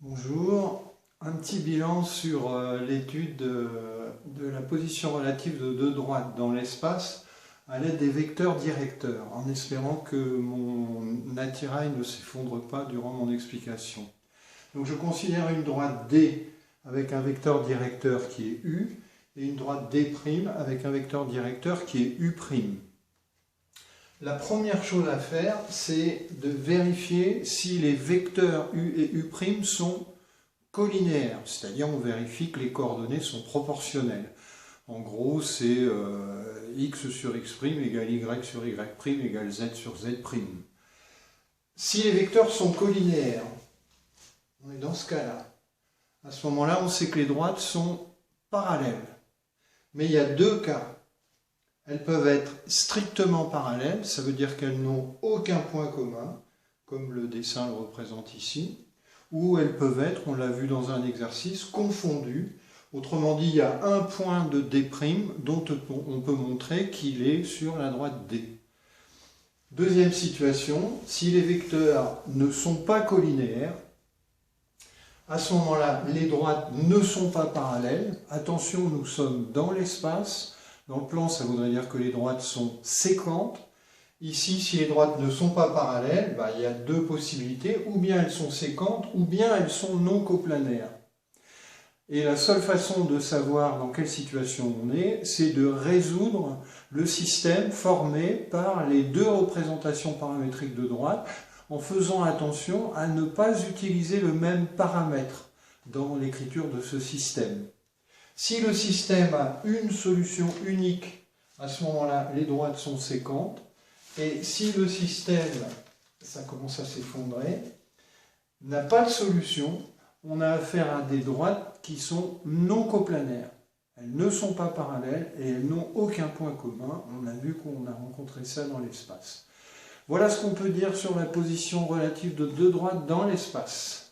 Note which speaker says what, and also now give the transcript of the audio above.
Speaker 1: Bonjour, un petit bilan sur l'étude de la position relative de deux droites dans l'espace à l'aide des vecteurs directeurs, en espérant que mon attirail ne s'effondre pas durant mon explication. Donc je considère une droite D avec un vecteur directeur qui est U et une droite D' avec un vecteur directeur qui est U'. La première chose à faire, c'est de vérifier si les vecteurs U et U' sont collinéaires, c'est-à-dire on vérifie que les coordonnées sont proportionnelles. En gros, c'est x sur x' égale y sur y' égale z sur z'. Si les vecteurs sont collinéaires, on est dans ce cas-là. À ce moment-là, on sait que les droites sont parallèles. Mais il y a deux cas. Elles peuvent être strictement parallèles, ça veut dire qu'elles n'ont aucun point commun, comme le dessin le représente ici, ou elles peuvent être, on l'a vu dans un exercice, confondues. Autrement dit, il y a un point de D' dont on peut montrer qu'il est sur la droite D. Deuxième situation, si les vecteurs ne sont pas collinéaires, à ce moment-là, les droites ne sont pas parallèles. Attention, nous sommes dans l'espace. Dans le plan, ça voudrait dire que les droites sont séquentes. Ici, si les droites ne sont pas parallèles, il y a deux possibilités. Ou bien elles sont séquentes, ou bien elles sont non coplanaires. Et la seule façon de savoir dans quelle situation on est, c'est de résoudre le système formé par les deux représentations paramétriques de droite, en faisant attention à ne pas utiliser le même paramètre dans l'écriture de ce système. Si le système a une solution unique, à ce moment-là, les droites sont séquentes. Et si le système, ça commence à s'effondrer, n'a pas de solution, on a affaire à des droites qui sont non coplanaires. Elles ne sont pas parallèles et elles n'ont aucun point commun. On a vu qu'on a rencontré ça dans l'espace. Voilà ce qu'on peut dire sur la position relative de deux droites dans l'espace.